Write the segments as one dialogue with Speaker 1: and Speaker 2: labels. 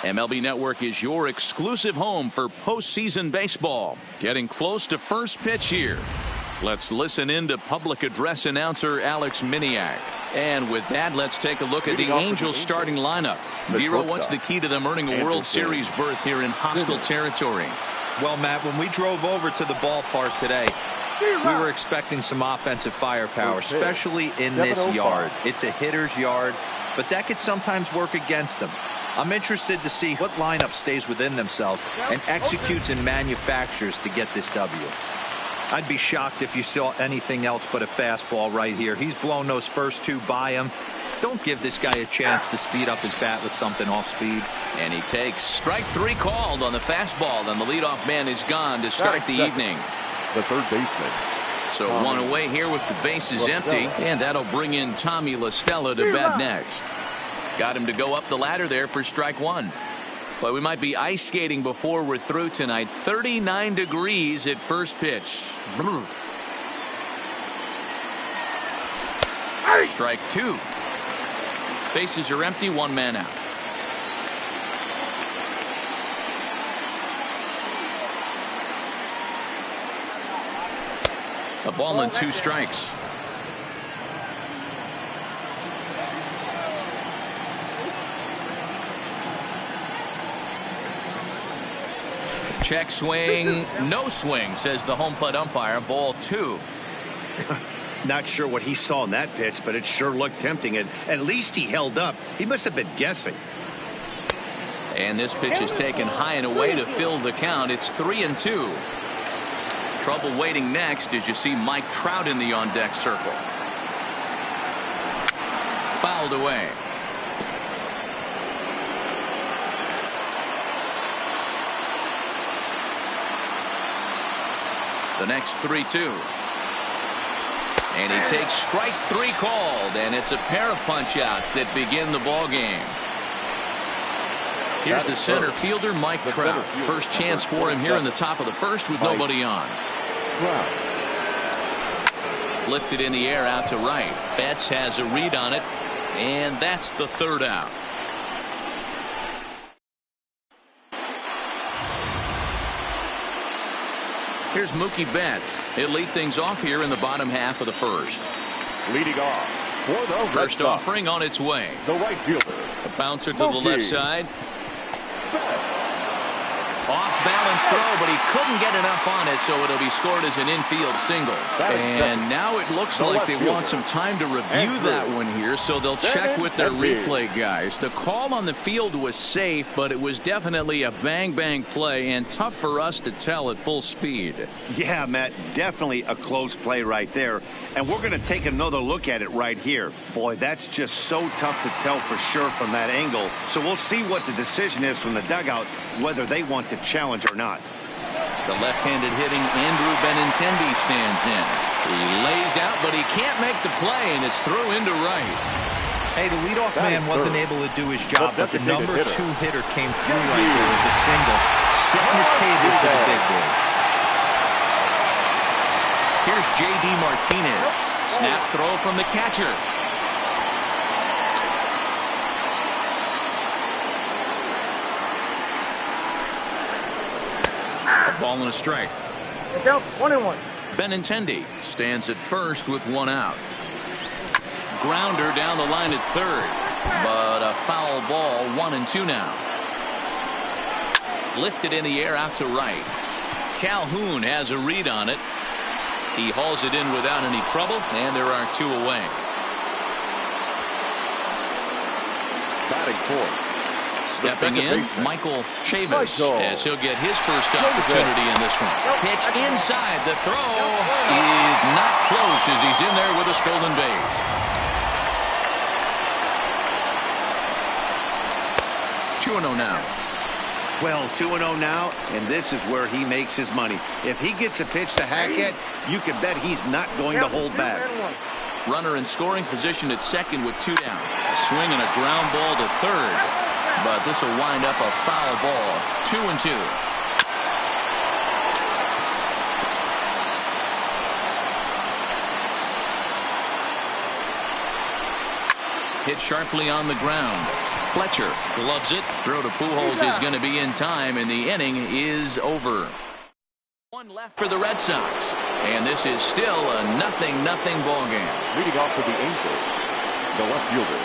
Speaker 1: MLB Network is your exclusive home for postseason baseball. Getting close to first pitch here. Let's listen in to public address announcer Alex Miniak. And with that, let's take a look at the Angels starting lineup. Dero, what's the key to them earning a World Series berth here in hostile territory?
Speaker 2: Well, Matt, when we drove over to the ballpark today, we were expecting some offensive firepower, especially in this yard. It's a hitter's yard, but that could sometimes work against them. I'm interested to see what lineup stays within themselves and executes and manufactures to get this W. I'd be shocked if you saw anything else but a fastball right here. He's blown those first two by him. Don't give this guy a chance to speed up his bat with something off speed.
Speaker 1: And he takes strike three called on the fastball, and the leadoff man is gone to start the evening.
Speaker 3: The third baseman.
Speaker 1: So one away here with the bases empty, and that'll bring in Tommy La Stella to bat next. Got him to go up the ladder there for strike one. But we might be ice skating before we're through tonight. 39 degrees at first pitch. Strike two. Bases are empty, one man out. A ball and two strikes. Check swing, no swing, says the home plate umpire. Ball two.
Speaker 4: Not sure what he saw in that pitch, but it sure looked tempting, and at least he held up. He must have been guessing.
Speaker 1: And this pitch is taken high and away to fill the count. It's 3-2. Trouble waiting next as you see Mike Trout in the on-deck circle. Fouled away. The next 3-2. And he takes strike three called, and it's a pair of punch-outs that begin the ball game. Here's the center fielder, Mike Trout. First chance for him here in the top of the first with nobody on. Lifted in the air out to right. Betts has a read on it, and that's the third out. Here's Mookie Betts. He'll lead things off here in the bottom half of the first.
Speaker 3: Leading off for the
Speaker 1: first offering on its way.
Speaker 3: The right fielder.
Speaker 1: A bouncer to the left side. Off balance throw, but he couldn't get enough on it, so it'll be scored as an infield single. And now it looks like they want some time to review that one here, so they'll check with their replay guys. The call on the field was safe, but it was definitely a bang-bang play and tough for us to tell at full speed.
Speaker 4: Yeah, Matt, definitely a close play right there. And we're going to take another look at it right here. Boy, that's just so tough to tell for sure from that angle. So we'll see what the decision is from the dugout, whether they want to challenge or not.
Speaker 1: The left-handed hitting Andrew Benintendi stands in. He lays out, but he can't make the play, and it's through into right.
Speaker 2: Hey, the leadoff man wasn't able to do his job, but the number two hitter came through right there with a single, setting the table for the big boys.
Speaker 1: Here's J.D. Martinez. Snap throw from the catcher. A ball and a strike.
Speaker 5: 1-1.
Speaker 1: Benintendi stands at first with one out. Grounder down the line at third, but a foul ball. 1-2 now. Lifted in the air out to right. Calhoun has a read on it. He hauls it in without any trouble, and there are two away.
Speaker 3: Batting fourth.
Speaker 1: Stepping in, Michael Chavis, as he'll get his first opportunity in this one. Pitch inside. The throw is not close as he's in there with a stolen base. 2-0 now.
Speaker 4: Well, 2-0 now, and this is where he makes his money. If he gets a pitch to Hackett, you can bet he's not going to hold back.
Speaker 1: Runner in scoring position at second with two down. A swing and a ground ball to third. But this will wind up a foul ball. 2-2. Hit sharply on the ground. Fletcher gloves it. Throw to Pujols is going to be in time, and the inning is over. One left for the Red Sox, and this is still a 0-0 ball game.
Speaker 3: Leading off for the Angels, the left fielder,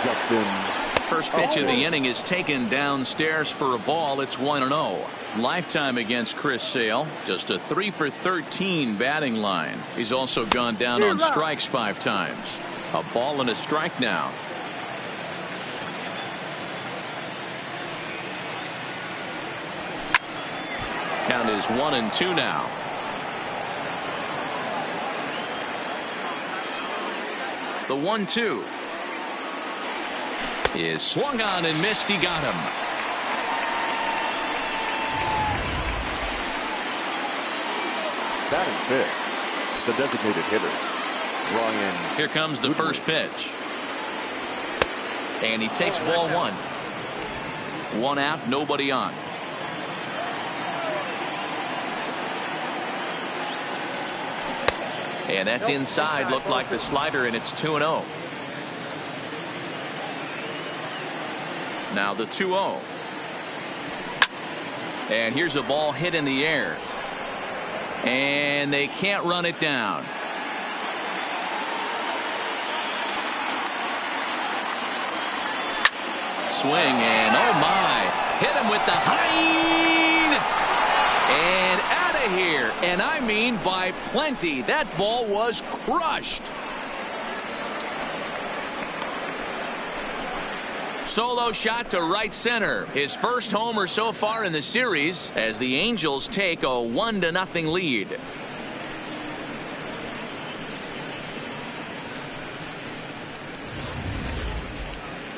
Speaker 3: Justin.
Speaker 1: First pitch of the inning is taken downstairs for a ball. It's 1-0. Lifetime against Chris Sale. Just a 3 for 13 batting line. He's also gone down on strikes 5 times. A ball and a strike now. Count is 1-2 now. The 1-2 is swung on and missed. He got him.
Speaker 3: Batting fifth, the designated hitter, Ryan.
Speaker 1: Here comes the first pitch. And he takes ball 1. 1 out, nobody on. And that's inside. Looked like the slider, and it's 2-0. Now the 2-0. And here's a ball hit in the air. And they can't run it down. Swing, and oh my. Hit him with the high. And out of here. And I mean by plenty. That ball was crushed. Solo shot to right center. His first homer so far in the series as the Angels take a 1-0 lead.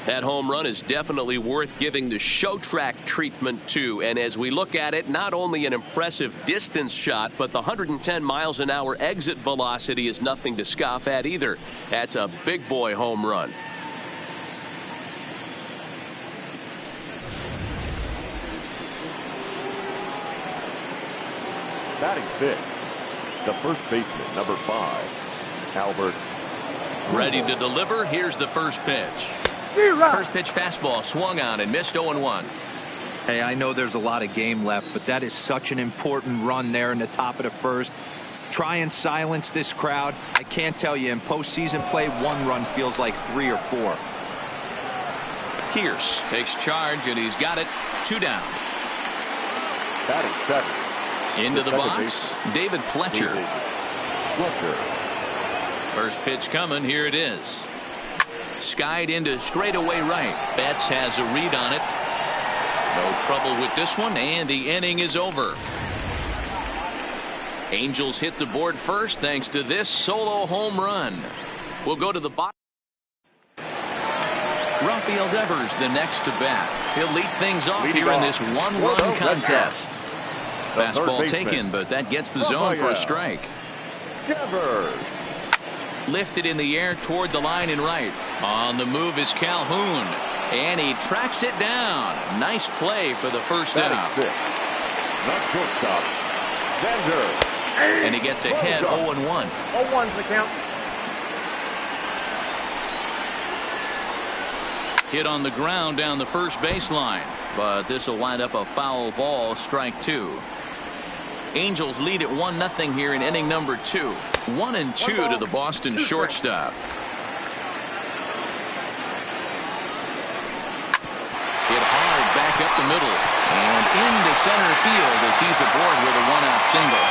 Speaker 5: That home run is definitely worth giving the show track treatment to. And as we look at it, not only an impressive distance shot, but the 110 miles an hour exit velocity is nothing to scoff at either. That's a big boy home run.
Speaker 3: Batting fifth, the first baseman, number 5, Albert.
Speaker 1: Ready to deliver. Here's the first pitch. First pitch fastball swung on and missed. 0-1.
Speaker 2: Hey, I know there's a lot of game left, but that is such an important run there in the top of the first. Try and silence this crowd. I can't tell you, in postseason play, 1 run feels like 3 or 4.
Speaker 1: Pierce takes charge, and he's got it. 2 down.
Speaker 3: Batting seventh.
Speaker 1: Into the box, David Fletcher. First pitch coming. Here it is. Skied into straightaway right. Betts has a read on it. No trouble with this one, and the inning is over. Angels hit the board first thanks to this solo home run. We'll go to the bottom. Rafael Devers the next to bat. He'll lead things off here in this 1-run contest. Fastball taken, but that gets the zone for a strike.
Speaker 3: Devers.
Speaker 1: Lifted in the air toward the line and right. On the move is Calhoun. And he tracks it down. Nice play for the first out.
Speaker 3: Not shortstop. Xander.
Speaker 1: And he gets ahead 0-1.
Speaker 6: 0-1's the count.
Speaker 1: Hit on the ground down the first baseline. But this will wind up a foul ball. Strike 2. Angels lead at 1-0 here in inning number 2. 1-2 to the Boston shortstop. Hit hard back up the middle and into center field as he's aboard with a 1-out single.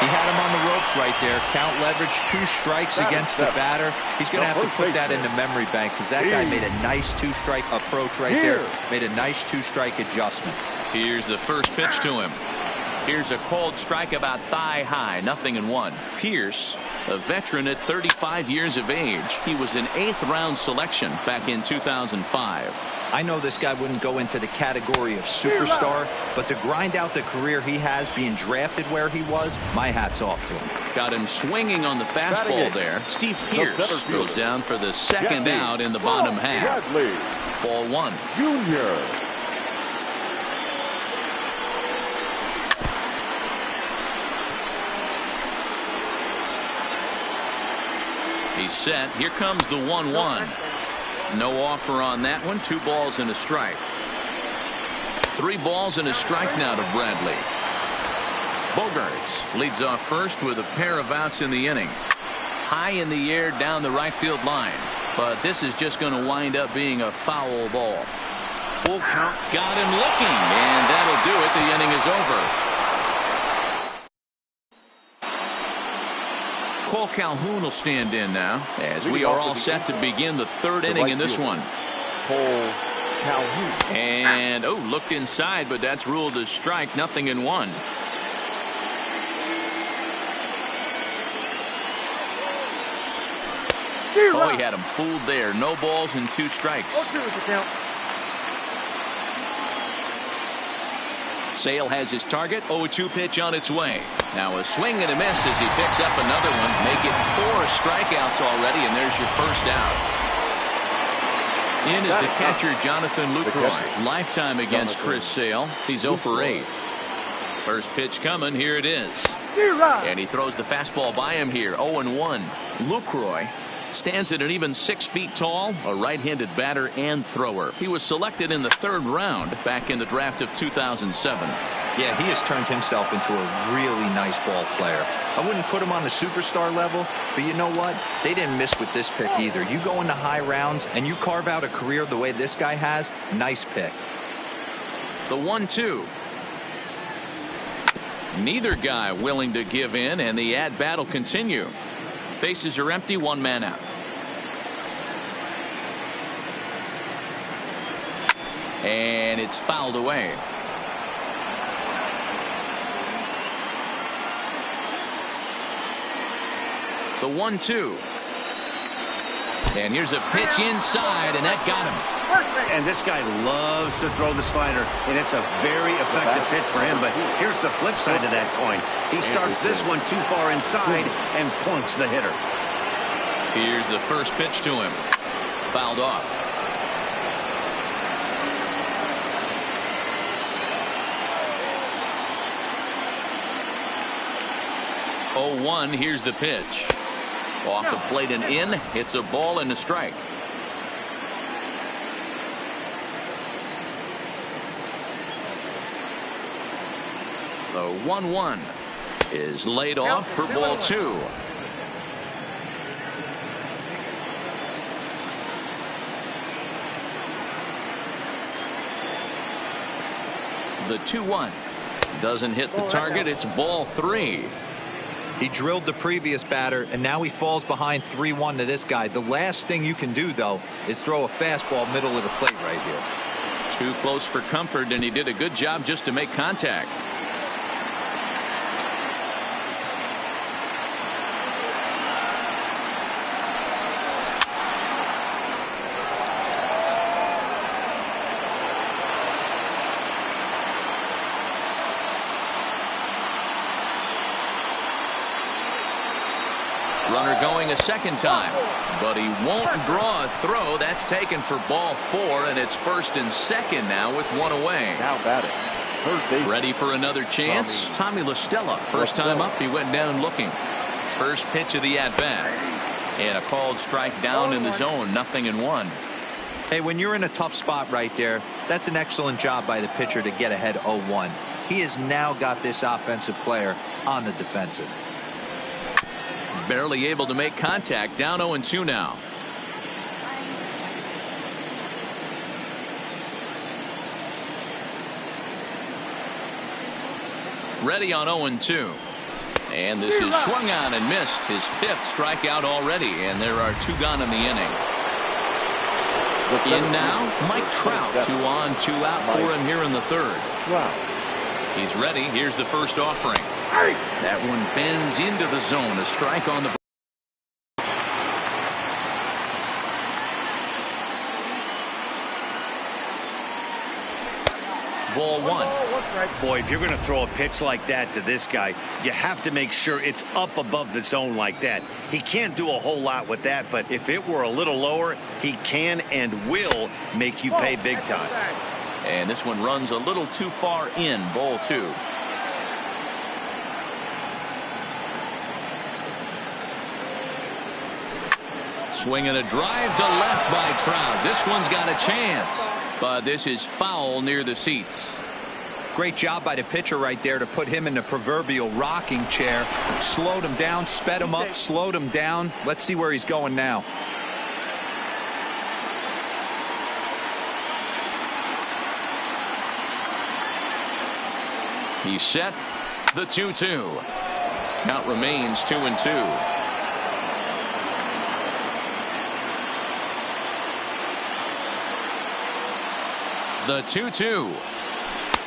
Speaker 2: He had him on the ropes right there. Count leverage, 2 strikes against the batter. He's going to have to put that in the memory bank because that guy made a nice 2-strike approach right there. Made a nice 2-strike adjustment.
Speaker 1: Here's the first pitch to him. Here's a cold strike about thigh high. 0-1. Pierce, a veteran at 35 years of age. He was an 8th round selection back in 2005.
Speaker 2: I know this guy wouldn't go into the category of superstar, but to grind out the career he has being drafted where he was, my hat's off to him.
Speaker 1: Got him swinging on the fastball there. Steve Pierce goes down for the second out in the bottom half. Ball 1.
Speaker 3: Junior.
Speaker 1: He's set. Here comes the 1-1. No offer on that one. 2 balls and a strike. 3 balls and a strike now to Bradley. Bogaerts leads off first with a pair of outs in the inning. High in the air down the right field line. But this is just going to wind up being a foul ball.
Speaker 4: Full count.
Speaker 1: Got him looking, and that'll do it. The inning is over. Cole Calhoun will stand in now as we are all set to begin the 3rd inning in this one.
Speaker 3: Cole Calhoun.
Speaker 1: And looked inside, but that's ruled a strike. 0-1. Oh, he had him fooled there. No balls and 2 strikes. Sale has his target. 0-2 pitch on its way. Now a swing and a miss as he picks up another one. Make it 4 strikeouts already, and there's your first out. In is the catcher, Jonathan Lucroy. Lifetime against Chris Sale. He's 0 for 8. First pitch coming. Here it is. And he throws the fastball by him here. 0-1. Lucroy stands at an even 6 feet tall, a right-handed batter and thrower. He was selected in the 3rd round back in the draft of 2007.
Speaker 2: Yeah, he has turned himself into a really nice ball player. I wouldn't put him on the superstar level, but you know what? They didn't miss with this pick either. You go into high rounds and you carve out a career the way this guy has. Nice pick.
Speaker 1: The 1-2. Neither guy willing to give in, and the at-bat will continue. Bases are empty. 1 man out. And it's fouled away. The 1-2. And here's a pitch inside, and that got him.
Speaker 4: And this guy loves to throw the slider, and it's a very effective pitch for him. But here's the flip side of that coin. He starts this one too far inside and points the hitter.
Speaker 1: Here's the first pitch to him. Fouled off. Oh, 1. Here's the pitch. Off the plate and in. It's a ball and a strike. The 1-1 is laid off for ball 2. The 2-1 doesn't hit the target. It's ball 3.
Speaker 2: He drilled the previous batter, and now he falls behind 3-1 to this guy. The last thing you can do, though, is throw a fastball middle of the plate right here.
Speaker 1: Too close for comfort, and he did a good job just to make contact. Runner going a second time, but he won't draw a throw. That's taken for ball 4, and it's 1st and 2nd now with 1 away.
Speaker 3: Now batting. Third base.
Speaker 1: Ready for another chance? Tommy La Stella. First time up, he went down looking. First pitch of the at-bat. And a called strike down in the zone. 0-1.
Speaker 2: Hey, when you're in a tough spot right there, that's an excellent job by the pitcher to get ahead 0-1. He has now got this offensive player on the defensive.
Speaker 1: Barely able to make contact. Down 0-2 now. Ready on 0-2. And this is swung on and missed. His 5th strikeout already, and there are 2 gone in the inning. In now, Mike Trout. 2 on, 2 out for him here in the 3rd. He's ready. Here's the first offering. That one bends into the zone. A strike on the. Ball 1.
Speaker 4: Boy, if you're going to throw a pitch like that to this guy, you have to make sure it's up above the zone like that. He can't do a whole lot with that, but if it were a little lower, he can and will make you pay big time.
Speaker 1: And this one runs a little too far in. Ball 2. Swinging a drive to left by Trout. This one's got a chance, but this is foul near the seats.
Speaker 2: Great job by the pitcher right there to put him in the proverbial rocking chair. Slowed him down, sped him up, slowed him down. Let's see where he's going now.
Speaker 1: He's set. The 2-2. Count remains 2-2. The 2-2.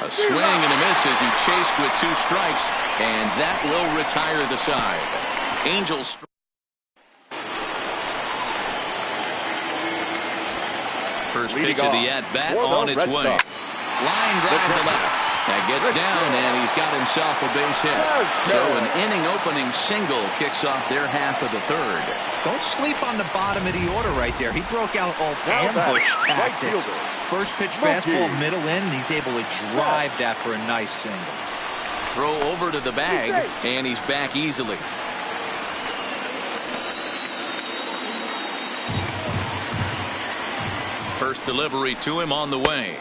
Speaker 1: A swing and a miss as he chased with 2 strikes, and that will retire the side. Angels. First pitch of the at-bat on its way. Line drive to left. That gets down, and he's got himself a base hit. So an inning-opening single kicks off their half of the third.
Speaker 2: Don't sleep on the bottom of the order right there. He broke out all ambush tactics. First pitch fastball, middle in, and he's able to drive that for a nice single.
Speaker 1: Throw over to the bag, and he's back easily. First delivery to him on the way.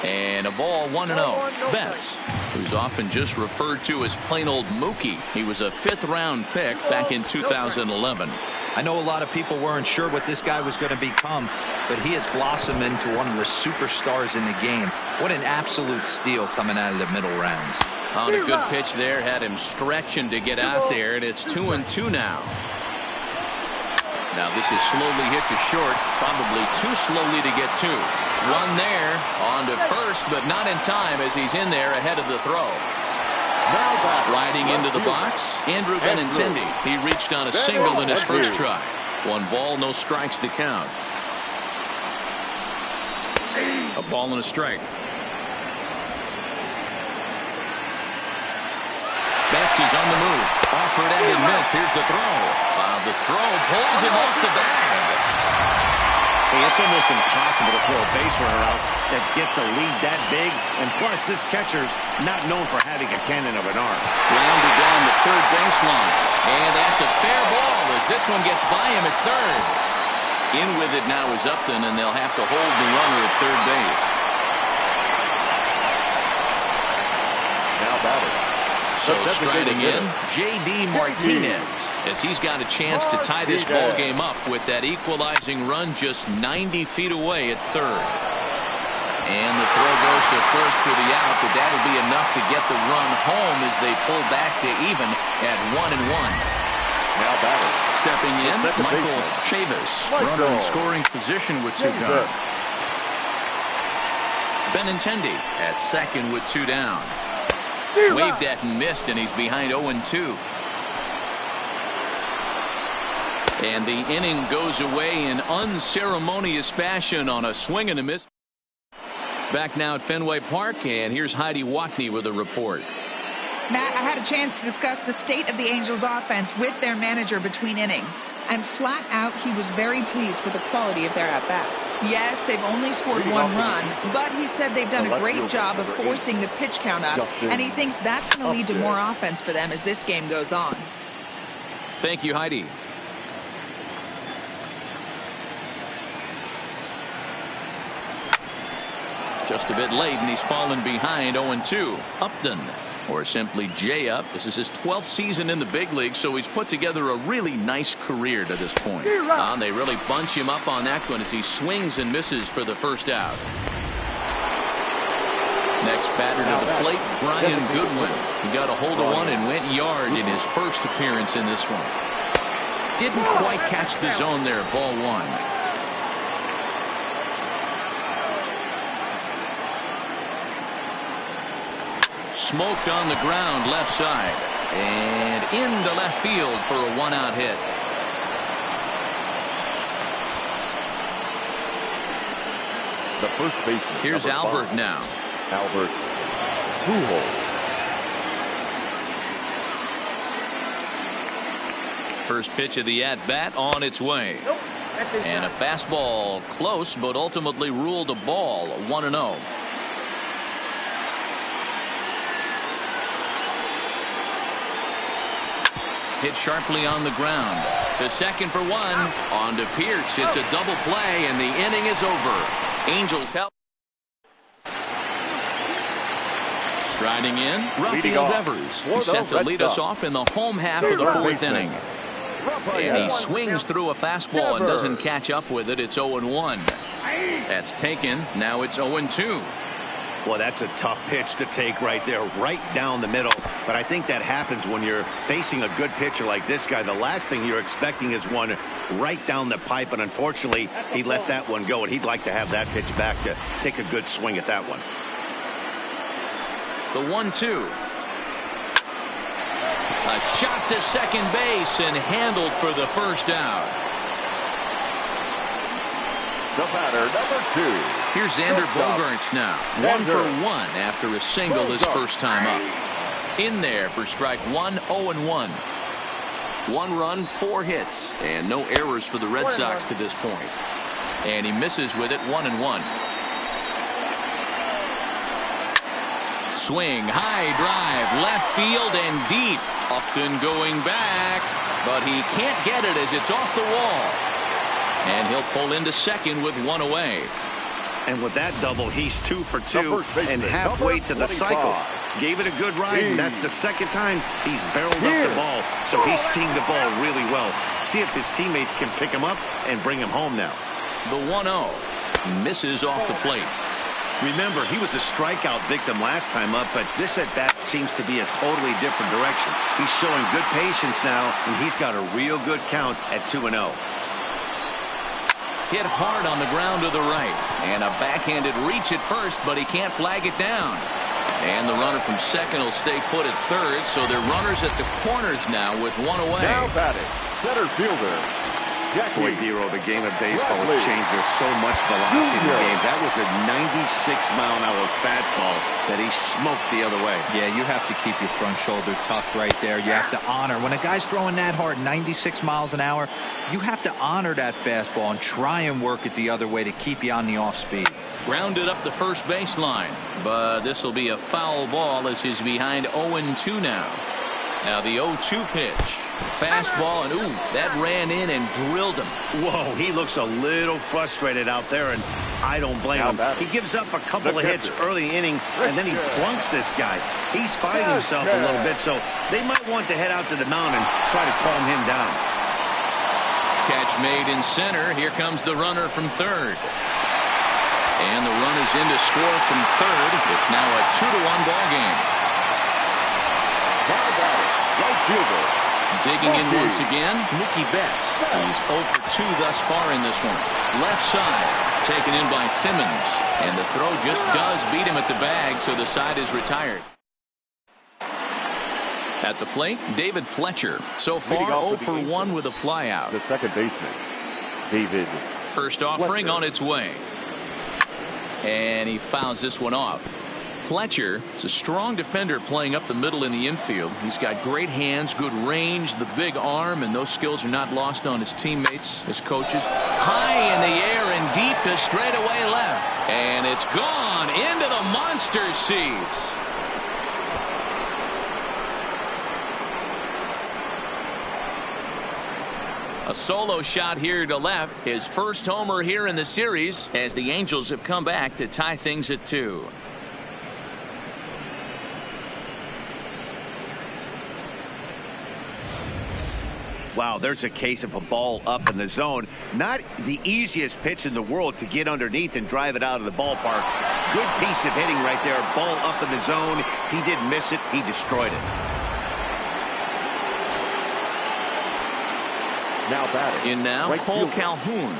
Speaker 1: And a ball 1-0. Betts, who's often just referred to as plain old Mookie. He was a 5th-round pick back in 2011.
Speaker 2: I know a lot of people weren't sure what this guy was going to become, but he has blossomed into one of the superstars in the game. What an absolute steal coming out of the middle rounds.
Speaker 1: On a good pitch there, had him stretching to get out there, and it's 2-2 now. Now this is slowly hit to short, probably too slowly to get to. One there, on to first, but not in time as he's in there ahead of the throw. Sliding into the box, Andrew Benintendi. He reached on a single in his first try. 1 ball, no strikes to count. A ball and a strike. Betts is on the move. Offered and missed. Here's the throw. The throw pulls him off the bag.
Speaker 4: Hey, it's almost impossible to throw a base runner out that gets a lead that big. And plus, this catcher's not known for having a cannon of an arm.
Speaker 1: Grounded down the third baseline. And that's a fair ball as this one gets by him at third. In with it now is Upton, and they'll have to hold the runner at third base.
Speaker 3: Now batting.
Speaker 1: So striding in, J.D. Martinez, as he's got a chance to tie this ball game up with that equalizing run just 90 feet away at third. And the throw goes to first for the out, but that'll be enough to get the run home as they pull back to even at 1-1.
Speaker 3: Now batting.
Speaker 1: Stepping in, Michael Chavis, runner in scoring position with 2 gone. Benintendi at second with 2 down. Waved at and missed, and he's behind 0-2. And the inning goes away in unceremonious fashion on a swing and a miss. Back now at Fenway Park, and here's Heidi Watney with a report.
Speaker 6: Matt, I had a chance to discuss the state of the Angels offense with their manager between innings. And flat out, he was very pleased with the quality of their at-bats. Yes, they've only scored 1 run, but he said they've done a great job of forcing the pitch count up, and he thinks that's going to lead to more offense for them as this game goes on.
Speaker 1: Thank you, Heidi. Just a bit late, and he's fallen behind 0-2. Upton, or simply J-Up. This is his 12th season in the big league, so he's put together a really nice career to this point. They really bunch him up on that one as he swings and misses for the first out. Next batter to the plate, Brian Goodwin. He got a hold of one and went yard in his first appearance in this one. Didn't quite catch the zone there, ball 1. Smoked on the ground left side and into left field for a 1-out hit.
Speaker 3: The first baseman.
Speaker 1: Here's Albert
Speaker 3: 5.
Speaker 1: now.
Speaker 3: Albert Pujols.
Speaker 1: First pitch of the at-bat on its way. And a fastball close, but ultimately ruled a ball, 1-0. Hit sharply on the ground. The second for one. On to Pierce. It's a double play, and the inning is over. Angels help. Striding in, Rafael Devers. He's set to lead us off in the home half of the fourth inning. And he swings through a fastball and doesn't catch up with it. It's 0-1. That's taken. Now it's 0-2.
Speaker 4: Well, that's a tough pitch to take right there, right down the middle. But I think that happens when you're facing a good pitcher like this guy. The last thing you're expecting is one right down the pipe, and unfortunately, he let that one go, and he'd like to have that pitch back to take a good swing at that one.
Speaker 1: The 1-2. A shot to second base and handled for the first out.
Speaker 3: The batter, number 2.
Speaker 1: Here's Xander Bogaerts now. 1 for 1 after a single his first time up. In there for strike 1, 0-1. 1 run, 4 hits, and no errors for the Red Sox to this point. And he misses with it, 1-1. Swing, high drive, left field and deep. Upton going back, but he can't get it as it's off the wall. And he'll pull into second with 1 away.
Speaker 4: And with that double, he's 2 for 2 and halfway to the cycle. Gave it a good ride, and that's the second time he's barreled up the ball. So he's seeing the ball really well. See if his teammates can pick him up and bring him home now.
Speaker 1: The 1-0 misses off the plate.
Speaker 4: Remember, he was a strikeout victim last time up, but this at bat seems to be a totally different direction. He's showing good patience now, and he's got a real good count at 2-0.
Speaker 1: Hit hard on the ground to the right, and a backhanded reach at first, but he can't flag it down. And the runner from second will stay put at third, so they're runners at the corners now with 1 away.
Speaker 3: Now batting, center fielder.
Speaker 4: Boy, Dero, the game of baseball has changed. There's so much velocity in the game. That was a 96-mile-an-hour fastball that he smoked the other way.
Speaker 2: Yeah, you have to keep your front shoulder tucked right there. You have to honor. When a guy's throwing that hard, 96 miles an hour, you have to honor that fastball and try and work it the other way to keep you on the off speed.
Speaker 1: Grounded up the first baseline, but this will be a foul ball as he's behind 0-2 now. Now the 0-2 pitch. Fastball, and ooh, that ran in and drilled him.
Speaker 4: Whoa, he looks a little frustrated out there, and I don't blame him. He gives up a couple of hits early inning, and then he plunks this guy. He's fighting himself a little bit, so they might want to head out to the mound and try to calm him down.
Speaker 1: Catch made in center. Here comes the runner from third. And the run is in to score from third. It's now a 2-1 ball game.
Speaker 3: Right fielder.
Speaker 1: Digging in once again, Mookie Betts. He's 0 for 2 thus far in this one. Left side, taken in by Simmons. And the throw just does beat him at the bag, so the side is retired. At the plate, David Fletcher. So far, 0 for 1 with a flyout.
Speaker 3: The second baseman, David.
Speaker 1: First offering on its way. And he fouls this one off. Fletcher is a strong defender playing up the middle in the infield. He's got great hands, good range, the big arm, and those skills are not lost on his teammates, his coaches. High in the air and deep to straightaway left. And it's gone into the monster seats. A solo shot here to left. His first homer here in the series as the Angels have come back to tie things at 2.
Speaker 4: Wow, there's a case of a ball up in the zone. Not the easiest pitch in the world to get underneath and drive it out of the ballpark. Good piece of hitting right there. Ball up in the zone. He didn't miss it. He destroyed it.
Speaker 3: Now batting.
Speaker 1: In now,
Speaker 3: right
Speaker 1: Cole
Speaker 3: fielder.
Speaker 1: Calhoun.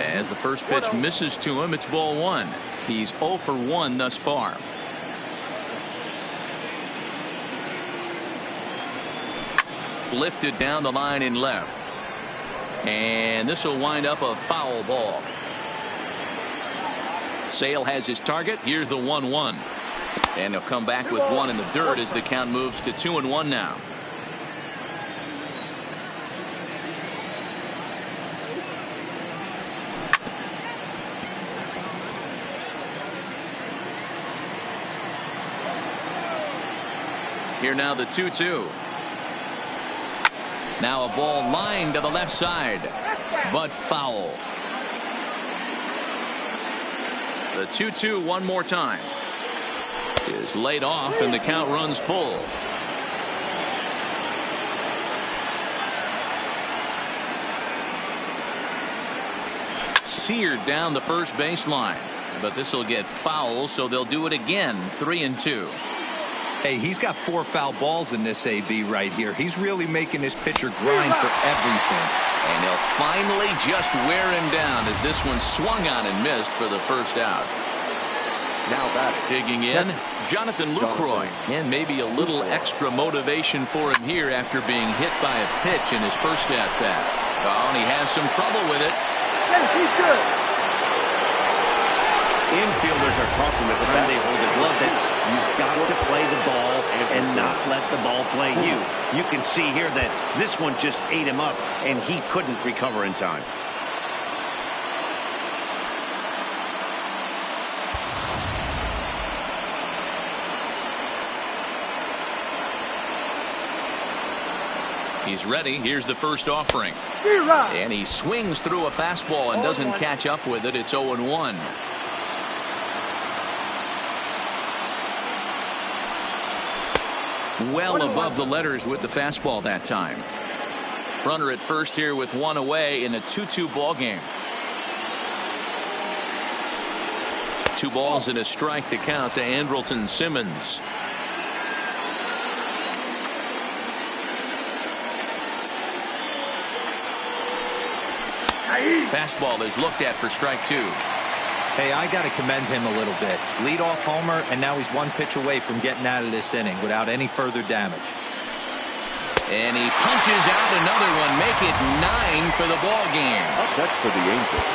Speaker 1: As the first pitch misses to him, it's ball 1. He's 0 for 1 thus far. Lifted down the line in left. And this will wind up a foul ball. Sale has his target. Here's the 1-1. And he'll come back with 1 in the dirt as the count moves to 2-1 now. Here now the 2-2. Now a ball lined to the left side, but foul. The 2-2 one more time is laid off, and the count runs full. Seared down the first baseline, but this will get foul, so they'll do it again. 3-2.
Speaker 2: Hey, he's got 4 foul balls in this AB right here. He's really making his pitcher grind for everything.
Speaker 1: And he'll finally just wear him down as this one swung on and missed for the first out.
Speaker 3: Now that
Speaker 1: digging in, Jonathan Lucroy, and maybe a little extra motivation for him here after being hit by a pitch in his first at bat. Oh, and he has some trouble with it.
Speaker 7: He's good.
Speaker 4: Infielders are taught from the time they hold the glove that you've got to play the ball and not let the ball play you. You can see here that this one just ate him up, and he couldn't recover in time.
Speaker 1: He's ready. Here's the first offering. And he swings through a fastball and doesn't catch up with it. It's 0-1. Well above the letters with the fastball that time. Runner at first here with one away in a 2-2 ball game. 2 balls and a strike to count to Andrelton Simmons. Fastball is looked at for strike 2.
Speaker 2: Hey, I got to commend him a little bit. Leadoff homer, and now he's 1 pitch away from getting out of this inning without any further damage.
Speaker 1: And he punches out another one, make it 9 for the ball game.
Speaker 3: Up next for the Angels,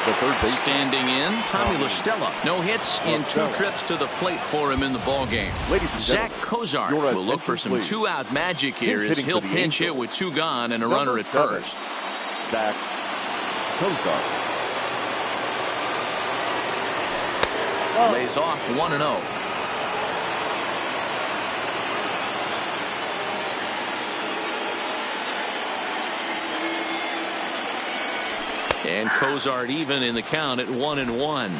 Speaker 3: the third base.
Speaker 1: Standing in, Tommy La Stella. No hits in 2 trips to the plate for him in the ball game. Zach Cozart will look for some 2-out magic here as he'll pinch hit with 2 gone and a runner at first.
Speaker 3: Zach Cozart.
Speaker 1: Lays off 1-0. And Cozart even in the count at 1-1.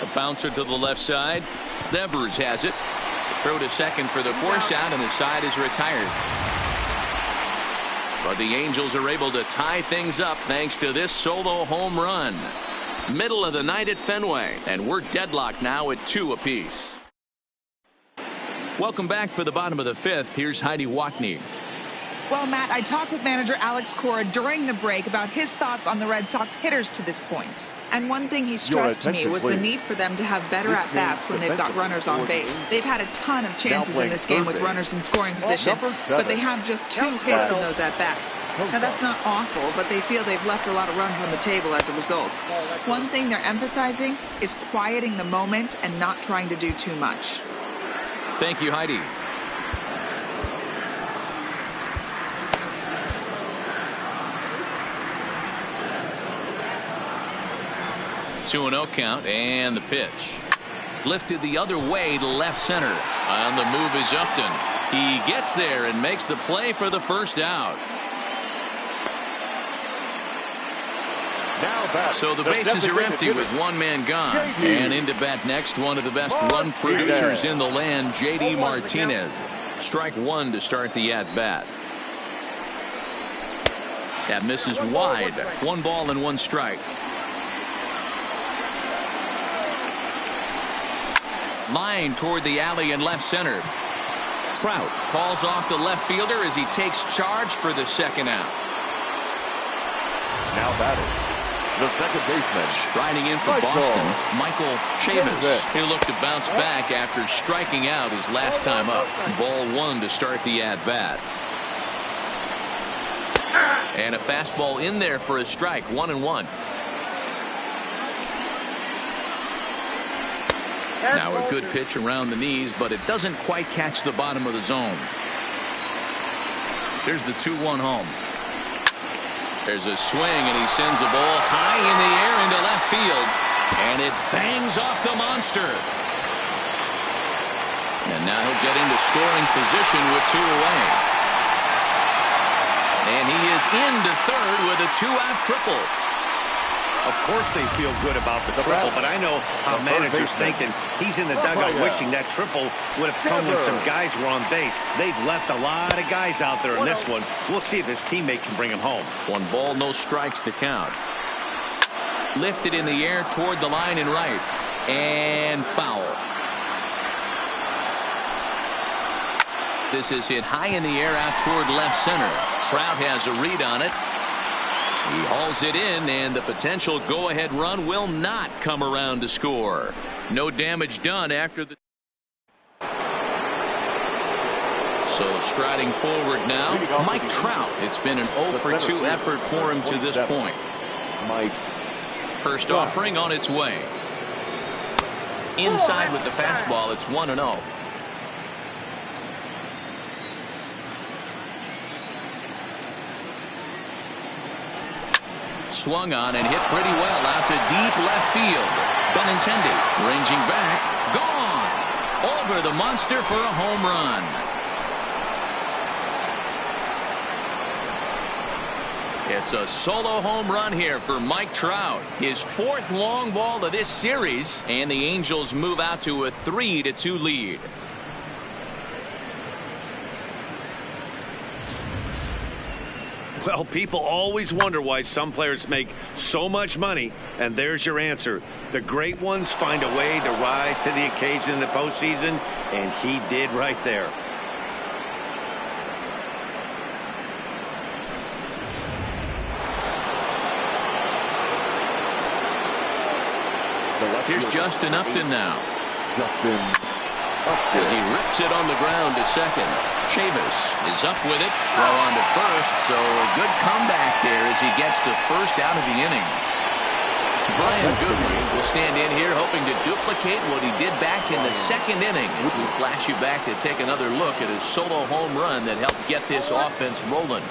Speaker 1: A bouncer to the left side. Devers has it. Throw to second for the force out, and the side is retired. But the Angels are able to tie things up thanks to this solo home run. Middle of the night at Fenway, and we're deadlocked now at 2 apiece. Welcome back for the bottom of the 5th. Here's Heidi Watney.
Speaker 6: Well, Matt, I talked with manager Alex Cora during the break about his thoughts on the Red Sox hitters to this point. And one thing he stressed to me was the need for them to have better at-bats when they've got runners on base. They've had a ton of chances in this game with runners in scoring position, but they have just 2 hits in those at-bats. Now, that's not awful, but they feel they've left a lot of runs on the table as a result. One thing they're emphasizing is quieting the moment and not trying to do too much.
Speaker 1: Thank you, Heidi. Two and 0 count, and the pitch. Lifted the other way to left center. On the move is Upton. He gets there and makes the play for the first out. So the bases are empty with 1 man gone. And into bat next, one of the best run producers in the land, J.D. Martinez. Strike 1 to start the at-bat. That misses wide. 1 ball and 1 strike. Line toward the alley and left center. Trout calls off the left fielder as he takes charge for the second out.
Speaker 3: Now batting, the second baseman.
Speaker 1: Striding in for Boston, Michael Chavis. He'll look to bounce back after striking out his last time up. Ball 1 to start the at-bat. And a fastball in there for a strike. 1-1. Now a good pitch around the knees, but it doesn't quite catch the bottom of the zone. There's the 2-1 home. There's a swing, and he sends the ball high in the air into left field. And it bangs off the monster. And now he'll get into scoring position with 2 away. And he is into third with a 2-out triple.
Speaker 4: Of course they feel good about the triple, but I know how manager's thinking. He's in the dugout wishing that triple would have come when some guys were on base. They've left a lot of guys out there in this one. We'll see if his teammate can bring him home.
Speaker 1: 1 ball, no strikes to count. Lifted in the air toward the line and right. And foul. This is hit high in the air out toward left center. Trout has a read on it. He hauls it in, and the potential go-ahead run will not come around to score. No damage done after the... So striding forward now, Mike Trout. It's been an 0 for 2 effort for him to this point.
Speaker 3: Mike.
Speaker 1: First offering on its way. Inside with the fastball, it's 1-0. Swung on and hit pretty well out to deep left field. Benintendi ranging back. Gone. Over the monster for a home run. It's a solo home run here for Mike Trout. His 4th long ball of this series. And the Angels move out to a 3-2 lead.
Speaker 4: Well, people always wonder why some players make so much money, and there's your answer. The great ones find a way to rise to the occasion in the postseason, and he did right there.
Speaker 1: Here's Justin Upton now. As he rips it on the ground to second. Chavis is up with it. Throw on to first. So a good comeback there as he gets the first out of the inning. Brian Goodwin will stand in here hoping to duplicate what he did back in the 2nd inning. As we flash you back to take another look at his solo home run that helped get this offense rolling.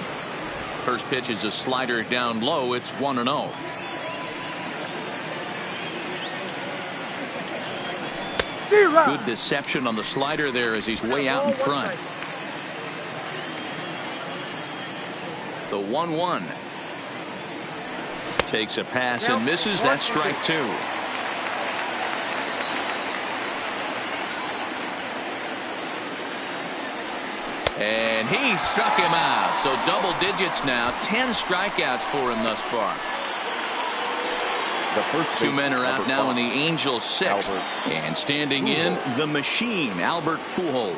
Speaker 1: First pitch is a slider down low. It's 1-0. Good deception on the slider there as he's way out in front. The 1-1. Takes a pass and misses. That's strike 2. And he struck him out. So double digits now. 10 strikeouts for him thus far.
Speaker 3: The first
Speaker 1: 2 men are out now in the Angels' 6th. And standing in, the machine, Albert Pujols.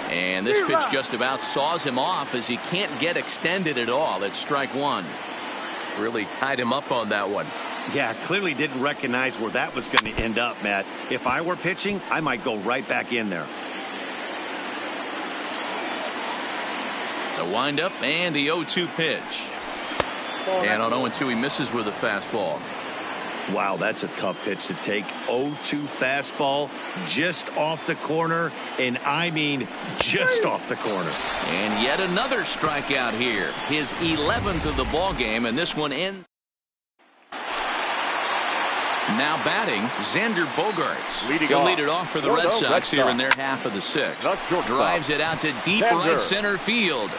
Speaker 1: And this pitch just about saws him off as he can't get extended at all. It's strike 1.
Speaker 5: Really tied him up on that one.
Speaker 4: Yeah, clearly didn't recognize where that was going to end up, Matt. If I were pitching, I might go right back in there.
Speaker 1: The windup and the 0-2 pitch. And on 0-2 he misses with a fastball.
Speaker 4: Wow, that's a tough pitch to take. 0-2 fastball just off the corner, and I mean just off the corner.
Speaker 1: And yet another strikeout here. His 11th of the ball game, and this one ends. Now batting, Xander Bogaerts. He'll lead it off for the Red Sox here in their half of the 6th. Drives it out to deep right center field.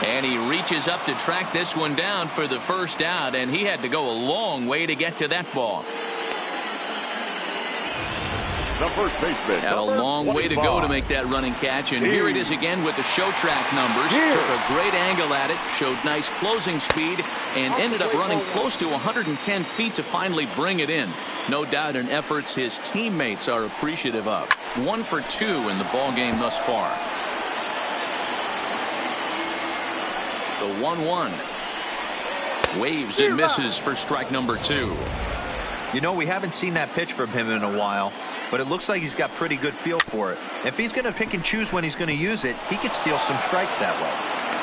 Speaker 1: And he reaches up to track this one down for the first out, and he had to go a long way to get to that ball.
Speaker 3: The first baseman.
Speaker 1: Had a long way to go to make that running catch, and here it is again with the show track numbers. Took a great angle at it, showed nice closing speed, and ended up running close to 110 feet to finally bring it in. No doubt in efforts his teammates are appreciative of. 1 for 2 in the ball game thus far. The 1-1. Waves and misses for strike number 2.
Speaker 2: You know, we haven't seen that pitch from him in a while, but it looks like he's got pretty good feel for it. If he's going to pick and choose when he's going to use it, he could steal some strikes that way.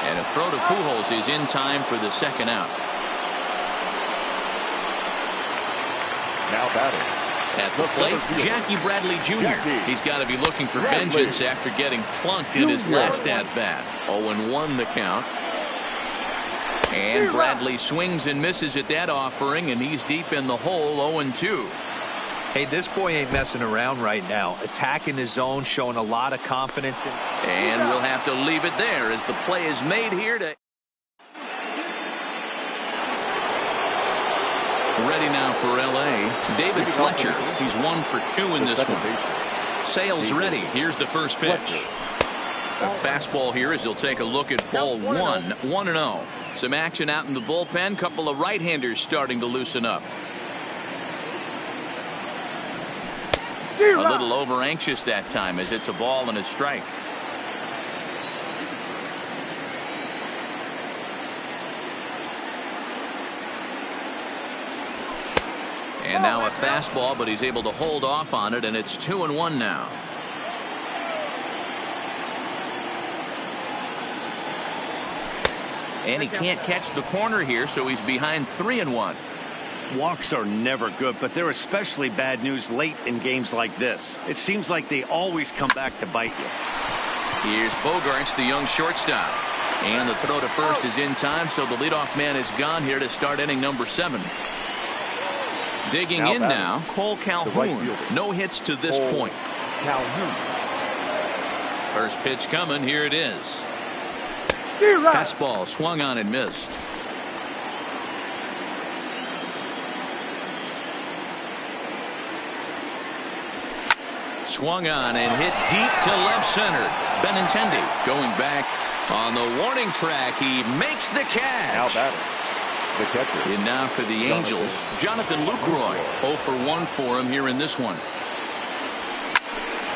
Speaker 1: And a throw to Pujols is in time for the second out.
Speaker 3: Now batting.
Speaker 1: At the plate, Jackie Bradley Jr. He's got to be looking for vengeance after getting plunked in his last at-bat. 0-1 the count. And Bradley swings and misses at that offering, and he's deep in the hole, 0-2.
Speaker 2: Hey, this boy ain't messing around right now. Attacking his zone, showing a lot of confidence.
Speaker 1: And we'll have to leave it there as the play is made here to... Ready now for L.A. David Fletcher. He's 1 for 2 in this one. Sales ready. Here's the first pitch. A fastball here as he'll take a look at ball 1. 1-0. Some action out in the bullpen. Couple of right-handers starting to loosen up. A little over anxious that time as it's a ball and a strike. And now a fastball, but he's able to hold off on it, and it's 2-1 now. And he can't catch the corner here, so he's behind 3-1.
Speaker 4: Walks are never good, but they're especially bad news late in games like this. It seems like they always come back to bite you.
Speaker 1: Here's Bogaerts, the young shortstop. And the throw to first is in time, so the leadoff man is gone here to start inning number 7. Digging in now, Cole Calhoun. No hits to this point. First pitch coming. Here it is. Fastball swung on and missed. Swung on and hit deep to left center. Benintendi going back on the warning track. He makes the catch.
Speaker 3: Now batter, the catcher.
Speaker 1: And now for the Angels, Jonathan Lucroy. 0 for 1 for him here in this one.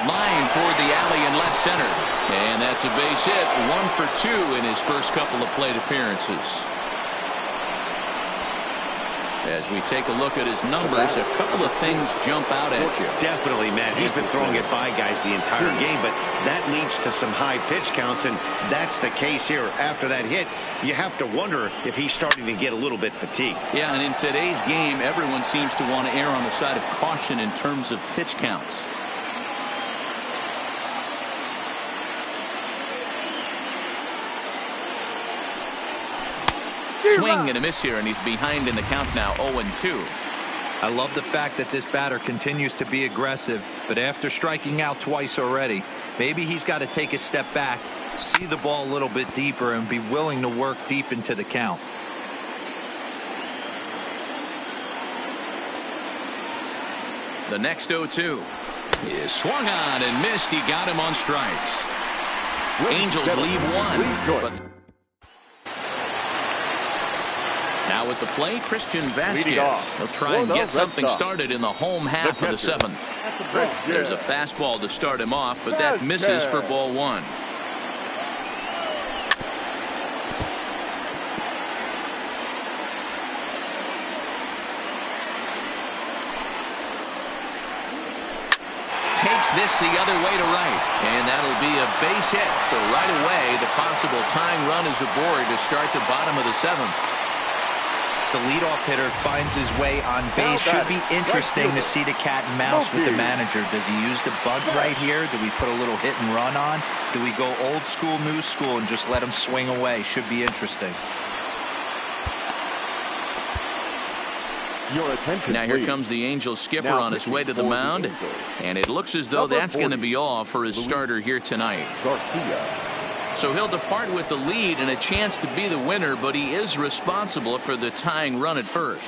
Speaker 1: Line toward the alley in left center. And that's a base hit. 1 for 2 in his first couple of plate appearances. As we take a look at his numbers, a couple of things jump out at you.
Speaker 4: Definitely, man. He's been throwing it by guys the entire game, but that leads to some high pitch counts, and that's the case here. After that hit, you have to wonder if he's starting to get a little bit fatigued.
Speaker 1: Yeah, and in today's game, everyone seems to want to err on the side of caution in terms of pitch counts. Swing and a miss here, and he's behind in the count now, 0-2.
Speaker 2: I love the fact that this batter continues to be aggressive, but after striking out twice already, maybe he's got to take a step back, see the ball a little bit deeper, and be willing to work deep into the count.
Speaker 1: The next 0-2 is swung on and missed. He got him on strikes. Angels lead 1. But now at the plate, Christian Vasquez. He'll try and get something started in the home half of the 7th. There's a fastball to start him off, but that misses for ball 1. Takes this the other way to right, and that'll be a base hit. So right away, the possible tying run is aboard to start the bottom of the 7th.
Speaker 2: The leadoff hitter finds his way on base. Should be interesting to see the cat and mouse with the manager. Does he use the bunt right here? Do we put a little hit and run on? Do we go old school, new school, and just let him swing away? Should be interesting.
Speaker 3: Your attention,
Speaker 1: now here
Speaker 3: please.
Speaker 1: comes the Angels skipper
Speaker 3: Now
Speaker 1: on his way to the
Speaker 3: pitching for
Speaker 1: mound,
Speaker 3: the Angels.
Speaker 1: and it looks as though
Speaker 3: Number
Speaker 1: that's going to
Speaker 3: 40,
Speaker 1: be all for his
Speaker 3: Luis
Speaker 1: starter here tonight.
Speaker 3: Garcia.
Speaker 1: So he'll depart with the lead and a chance to be the winner, but he is responsible for the tying run at first.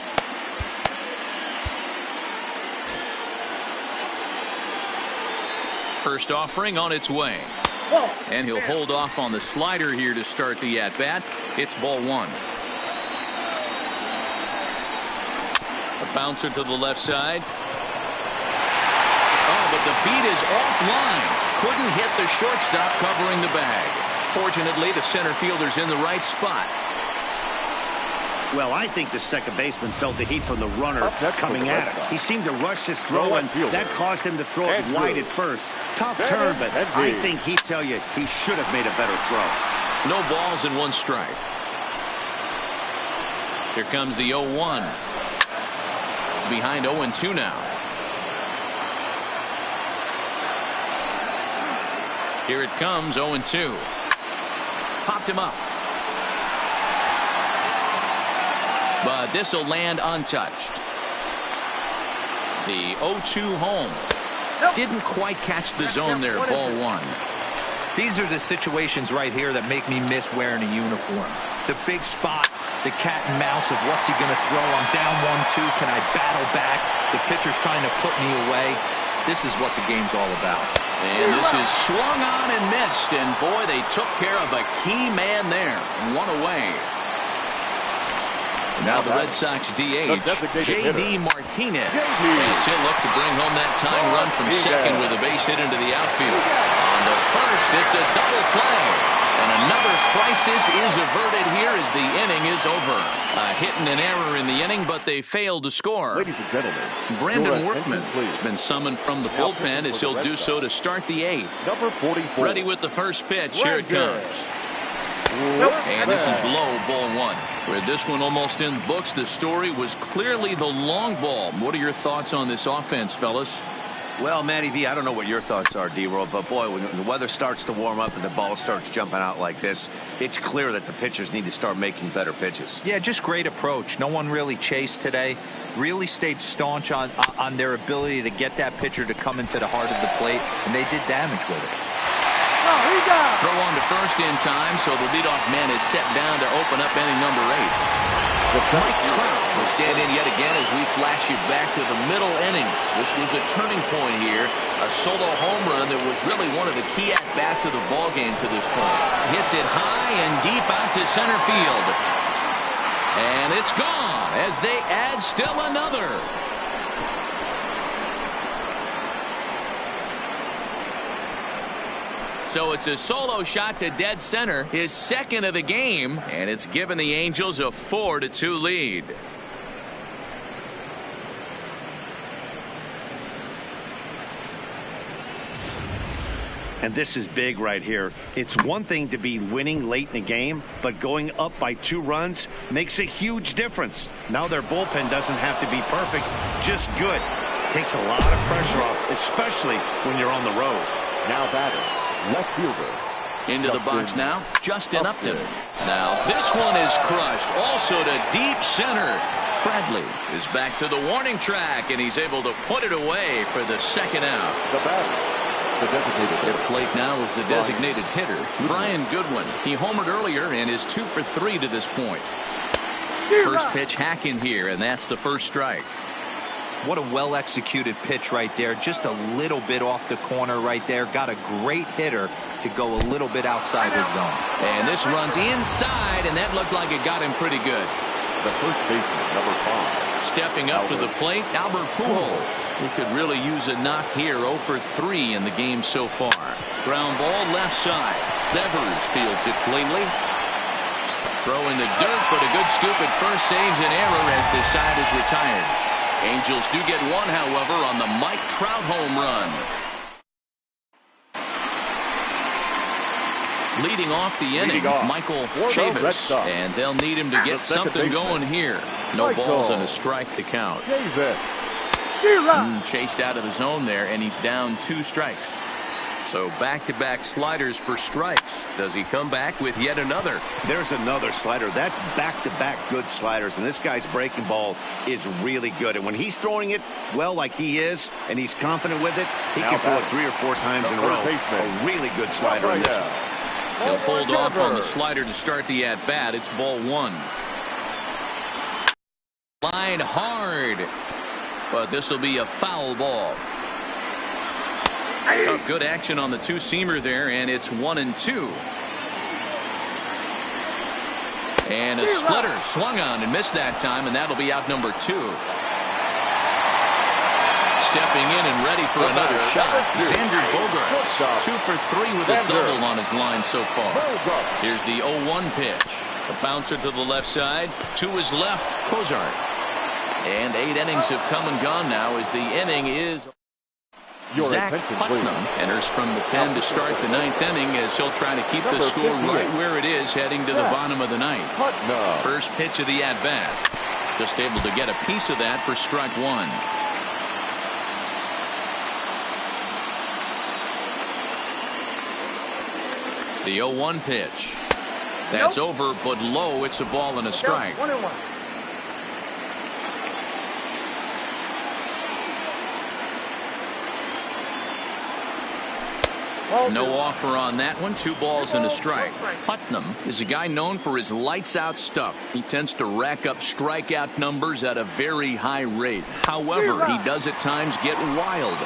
Speaker 1: First offering on its way. And he'll hold off on the slider here to start the at-bat. It's ball 1. A bouncer to the left side. Oh, but the beat is offline. Couldn't hit the shortstop covering the bag. Fortunately, the center fielder's in the right spot.
Speaker 4: Well, I think the second baseman felt the heat from the runner coming at him. He seemed to rush his throw, and that caused him to throw it wide at first. Tough turn, but I think he'd tell you he should have made a better throw.
Speaker 1: No balls and 1 strike. Here comes the 0-1. Behind 0-2 now. Here it comes, 0-2. Popped him up. but this will land untouched. The 0-2 home. Didn't quite catch the zone there. Ball one.
Speaker 2: These are the situations right here that make me miss wearing a uniform. The big spot, the cat and mouse of what's he going to throw. I'm down 1-2. Can I battle back? The pitcher's trying to put me away. This is what the game's all about.
Speaker 1: And this is swung on and missed. And boy, they took care of a key man there. One away. Now the Red Sox DH, J.D. Martinez. As he'll look to bring home that tying run from second with a base hit into the outfield. On the first, it's a double play. And another crisis is averted here as the inning is over. A hit and an error in the inning, but they failed to score.
Speaker 3: Ladies and gentlemen,
Speaker 1: Brandon Workman has been summoned from the bullpen as he'll do so to start the eighth.
Speaker 3: Number 44.
Speaker 1: Ready with the first pitch. Here it comes. And this is low, ball one. With this one almost in the books, the story was clearly the long ball. What are your thoughts on this offense, fellas?
Speaker 4: Well, Matty V, I don't know what your thoughts are, D-Roll, but boy, when the weather starts to warm up and the ball starts jumping out like this, it's clear that the pitchers need to start making better pitches.
Speaker 2: Yeah, just great approach. No one really chased today. Really stayed staunch on their ability to get that pitcher to come into the heart of the plate, and they did damage with it.
Speaker 1: Throw on to first in time, so the leadoff man is set down to open up inning number 8. Mike Trout will stand in yet again as we flash you back to the middle innings. This was a turning point here. A solo home run that was really one of the key at-bats of the ballgame to this point. Hits it high and deep out to center field. And it's gone as they add still another. So it's a solo shot to dead center, his second of the game, and it's given the Angels a 4-2 lead.
Speaker 4: And this is big right here. It's one thing to be winning late in the game, but going up by 2 runs makes a huge difference. Now their bullpen doesn't have to be perfect, just good. Takes a lot of pressure off, especially when you're on the road.
Speaker 3: Now batter, left fielder.
Speaker 1: Into the box now, Justin Upton. Now this one is crushed, also to deep center. Bradley is back to the warning track, and he's able to put it away for the second out.
Speaker 3: The batter, the designated hitter.
Speaker 1: At plate now is the designated hitter, Brian Goodwin. He homered earlier and is 2 for 3 to this point. First pitch hack in here, and that's the first strike.
Speaker 2: What a well-executed pitch right there. Just a little bit off the corner right there. Got a great hitter to go a little bit outside his zone.
Speaker 1: And this runs inside, and that looked like it got him pretty good.
Speaker 3: The first baseman, number 5.
Speaker 1: Stepping up to the plate, Albert Pujols. He could really use a knock here. 0 for 3 in the game so far. Ground ball left side. Devers fields it cleanly. Throw in the dirt, but a good scoop at first saves an error as the side is retired. Angels do get one, however, on the Mike Trout home run. Leading off the inning, Michael Chavis, and they'll need him to get something going here. No balls and a strike to count. Chased out of the zone there, and he's down 2 strikes. So back-to-back sliders for strikes. Does he come back with yet another?
Speaker 4: There's another slider. That's back-to-back good sliders, and this guy's breaking ball is really good. And when he's throwing it well like he is, and he's confident with it, he can throw it 3 or 4 times in a row. A really good slider in this one.
Speaker 1: He'll hold off on the slider to start the at-bat. It's ball 1. Line hard, but this will be a foul ball. Oh, good action on the 2-seamer there, and it's 1-2. And a splitter swung on and missed that time, and that'll be out number 2. Stepping in and ready for another shot, Xander Bogaerts. 2 for 3 with a double on his line so far. Here's the 0-1 pitch. A bouncer to the left side, to his left, Cozart. And 8 innings have come and gone now as the inning is... Zach Putnam enters from the pen to start the 9th inning as he'll try to keep the score right where it is heading to the bottom of the 9th. First pitch of the at-bat. Just able to get a piece of that for strike 1. The 0-1 pitch. That's over, but low. It's a ball and a strike. No offer on that one. 2 balls and a strike. Putnam is a guy known for his lights-out stuff. He tends to rack up strikeout numbers at a very high rate. However, he does at times get wild.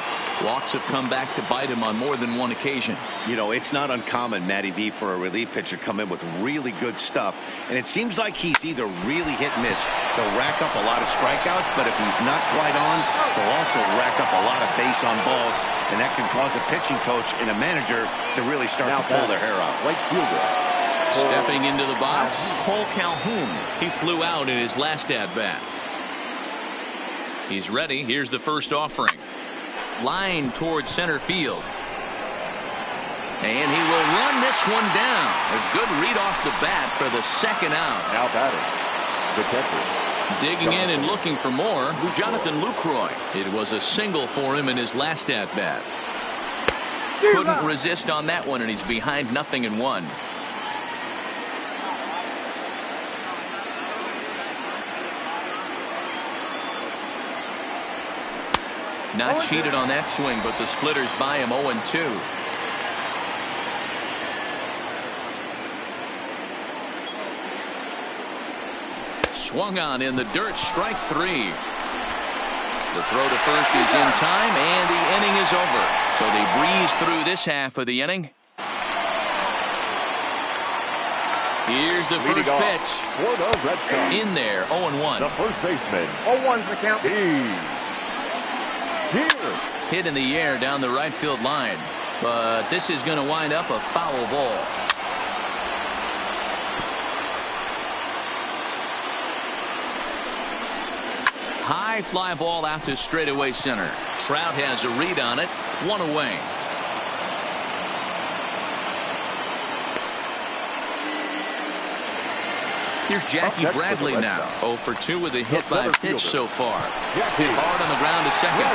Speaker 1: Walks have come back to bite him on more than one occasion.
Speaker 4: You know, it's not uncommon, Matty V, for a relief pitcher to come in with really good stuff. And it seems like he's either really hit and miss. He'll rack up a lot of strikeouts, but if he's not quite on, he'll also rack up a lot of base on balls. And that can cause a pitching coach and a manager to really start to pull their hair out.
Speaker 3: Right fielder.
Speaker 1: Stepping into the box, Cole Calhoun. He flew out in his last at-bat. He's ready. Here's the first offering. Line towards center field. And he will run this one down. A good read off the bat for the second out.
Speaker 3: Now batting, the catcher.
Speaker 1: Digging in and looking for more, Jonathan Lucroy. It was a single for him in his last at-bat. Couldn't resist on that one, and he's behind 0-1. Not cheated on that swing, but the splitters by him 0-2. Swung on in the dirt, strike 3. The throw to first is in time, and the inning is over. So they breeze through this half of the inning. Here's the first pitch.
Speaker 3: For the Red Sox.
Speaker 1: In there, 0-1.
Speaker 3: The first baseman.
Speaker 7: 0-1's the count.
Speaker 3: Here.
Speaker 1: Hit in the air down the right field line. But this is going to wind up a foul ball. High fly ball out to straightaway center. Trout has a read on it. 1 away. Here's Jackie Bradley now. 0 for 2 with a hit by pitch so far. Hit hard on the ground to second.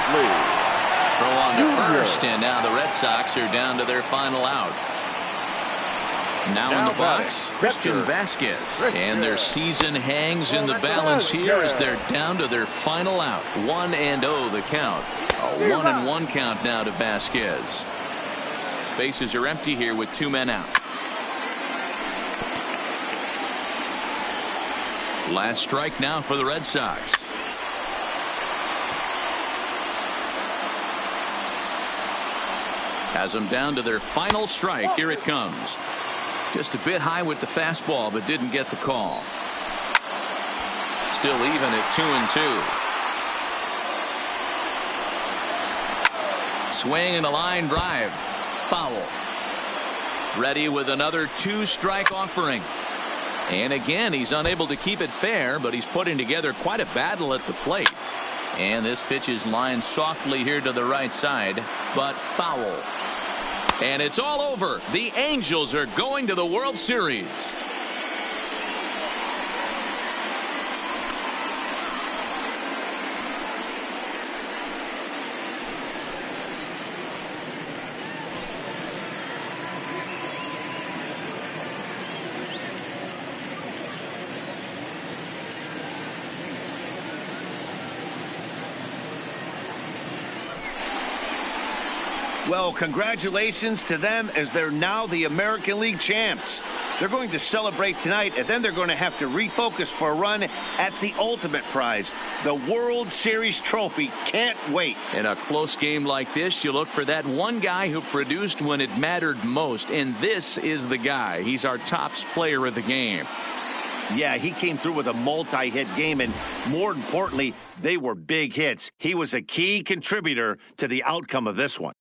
Speaker 1: Throw on to first, and now the Red Sox are down to their final out. Now in the box, Christian Vasquez. And their season hangs in the balance here as they're down to their final out. 1-0 the count. A 1-1 count now to Vasquez. Bases are empty here with 2 men out. Last strike now for the Red Sox. Has them down to their final strike. Here it comes. Just a bit high with the fastball, but didn't get the call. Still even at 2-2. Swing and a line drive. Foul. Ready with another 2-strike offering. And again, he's unable to keep it fair, but he's putting together quite a battle at the plate. And this pitch is lined softly here to the right side, but foul. And it's all over. The Angels are going to the World Series.
Speaker 4: Well, congratulations to them as they're now the American League champs. They're going to celebrate tonight, and then they're going to have to refocus for a run at the ultimate prize, the World Series trophy. Can't wait.
Speaker 1: In a close game like this, you look for that one guy who produced when it mattered most, and this is the guy. He's our top player of the game.
Speaker 4: Yeah, he came through with a multi-hit game, and more importantly, they were big hits. He was a key contributor to the outcome of this one.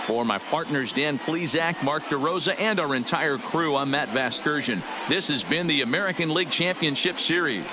Speaker 1: For my partners, Dan Plesac, Mark DeRosa, and our entire crew, I'm Matt Vasgersian. This has been the American League Championship Series.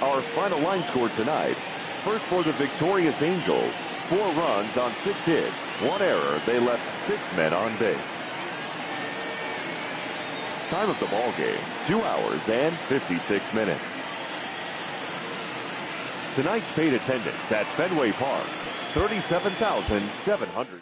Speaker 3: Our final line score tonight. First for the victorious Angels, 4 runs on 6 hits, 1 error. They left 6 men on base. Time of the ball game, 2 hours and 56 minutes. Tonight's paid attendance at Fenway Park, 37,700.